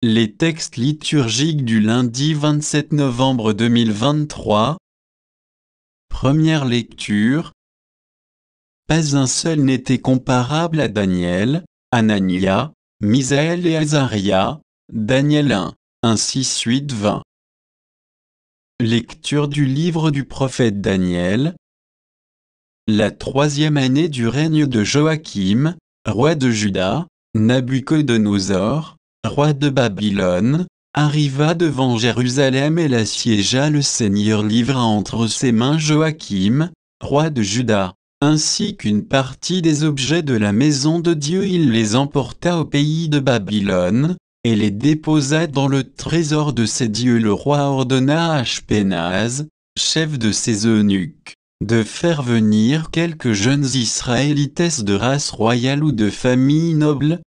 Les textes liturgiques du lundi 27 novembre 2023. Première lecture. Pas un seul n'était comparable à Daniel, Anania, Misaël et Azaria. Daniel 1, 6-8-20. Lecture du livre du prophète Daniel. La 3e année du règne de Joachim, roi de Juda, Nabuchodonosor, roi de Babylone, arriva devant Jérusalem et l'assiégea. Le Seigneur livra entre ses mains Joachim, roi de Juda, ainsi qu'une partie des objets de la maison de Dieu. Il les emporta au pays de Babylone, et les déposa dans le trésor de ses dieux. Le roi ordonna à Ashpenaz, chef de ses eunuques, de faire venir quelques jeunes Israélites de race royale ou de famille noble.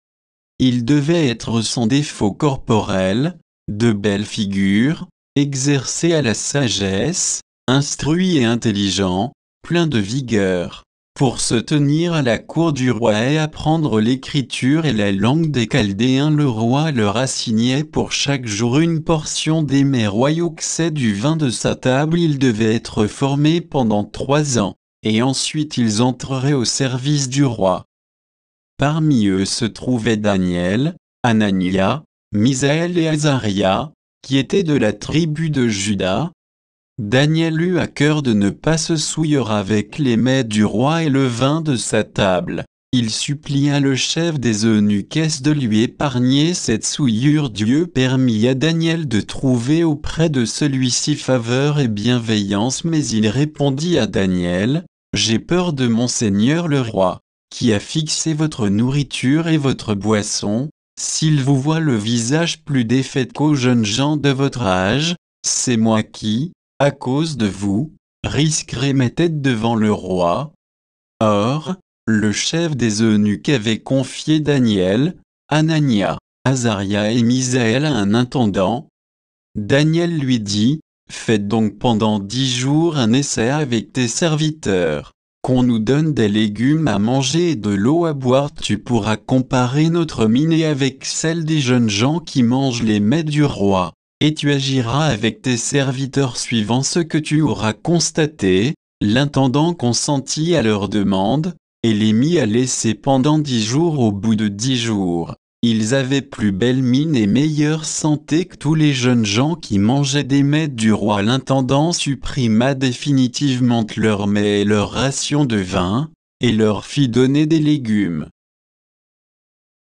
Ils devaient être sans défaut corporel, de belle figure, exercés à la sagesse, instruits et intelligents, pleins de vigueur, pour se tenir à la cour du roi et apprendre l'écriture et la langue des Chaldéens. Le roi leur assignait pour chaque jour une portion des mets royaux, que c'est du vin de sa table. Ils devaient être formés pendant 3 ans, et ensuite ils entreraient au service du roi. Parmi eux se trouvaient Daniel, Anania, Misaël et Azaria, qui étaient de la tribu de Juda. Daniel eut à cœur de ne pas se souiller avec les mets du roi et le vin de sa table. Il supplia le chef des eunuques de lui épargner cette souillure. Dieu permit à Daniel de trouver auprès de celui-ci faveur et bienveillance, mais il répondit à Daniel: « J'ai peur de mon Seigneur le roi, qui a fixé votre nourriture et votre boisson. S'il vous voit le visage plus défait qu'aux jeunes gens de votre âge, c'est moi qui, à cause de vous, risquerai ma tête devant le roi. » Or, le chef des eunuques avait confié Daniel, Anania, Azaria et Misaël à un intendant. Daniel lui dit: « Faites donc pendant 10 jours un essai avec tes serviteurs, qu'on nous donne des légumes à manger et de l'eau à boire. Tu pourras comparer notre mine avec celle des jeunes gens qui mangent les mets du roi, et tu agiras avec tes serviteurs suivant ce que tu auras constaté. » L'intendant consentit à leur demande, et les mit à l'essai pendant 10 jours. Au bout de 10 jours, ils avaient plus belle mine et meilleure santé que tous les jeunes gens qui mangeaient des mets du roi. L'intendant supprima définitivement leurs mets et leur ration de vin, et leur fit donner des légumes.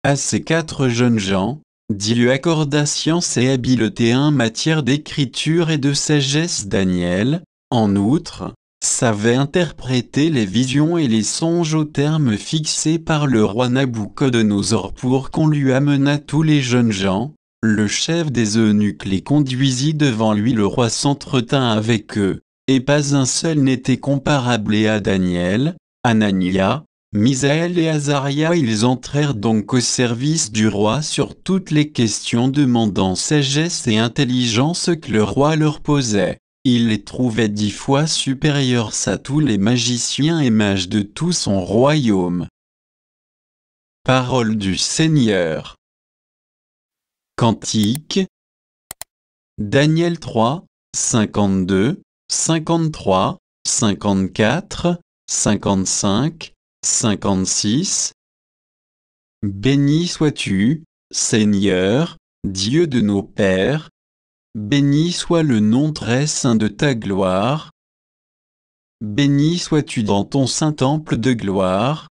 À ces 4 jeunes gens, Dieu accorda science et habileté en matière d'écriture et de sagesse. Daniel, en outre, savait interpréter les visions et les songes aux termes fixés par le roi Nabuchodonosor. Pour qu'on lui amenât tous les jeunes gens, le chef des eunuques les conduisit devant lui. Le roi s'entretint avec eux, et pas un seul n'était comparable à Daniel, Anania, Misaël et Azaria. Ils entrèrent donc au service du roi sur toutes les questions, demandant sagesse et intelligence que le roi leur posait. Il les trouvait 10 fois supérieurs à tous les magiciens et mages de tout son royaume. Parole du Seigneur. Cantique. Daniel 3, 52, 53, 54, 55, 56. Béni sois-tu, Seigneur, Dieu de nos pères. Béni soit le nom très saint de ta gloire. Béni sois-tu dans ton saint temple de gloire.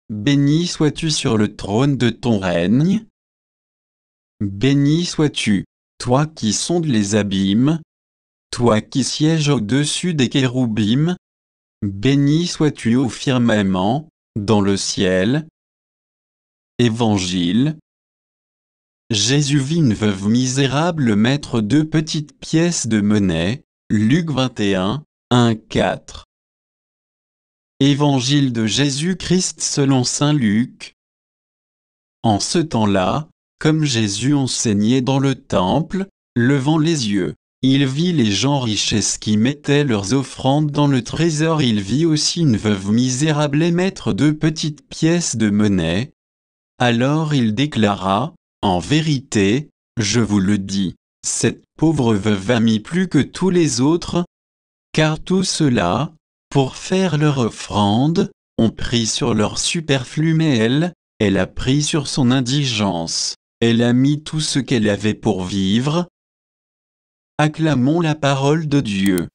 Béni sois-tu sur le trône de ton règne. Béni sois-tu, toi qui sondes les abîmes, toi qui sièges au-dessus des kéroubim. Béni sois-tu au firmament, dans le ciel. Évangile. Jésus vit une veuve misérable mettre 2 petites pièces de monnaie. Luc 21, 1-4. Évangile de Jésus-Christ selon saint Luc. En ce temps-là, comme Jésus enseignait dans le temple, levant les yeux, il vit les gens riches qui mettaient leurs offrandes dans le trésor. Il vit aussi une veuve misérable émettre 2 petites pièces de monnaie. Alors il déclara: « En vérité, Je vous le dis, cette pauvre veuve a mis plus que tous les autres, car tous ceux-là, pour faire leur offrande, ont pris sur leur superflu, mais elle a pris sur son indigence, elle a mis tout ce qu'elle avait pour vivre. Acclamons la parole de Dieu.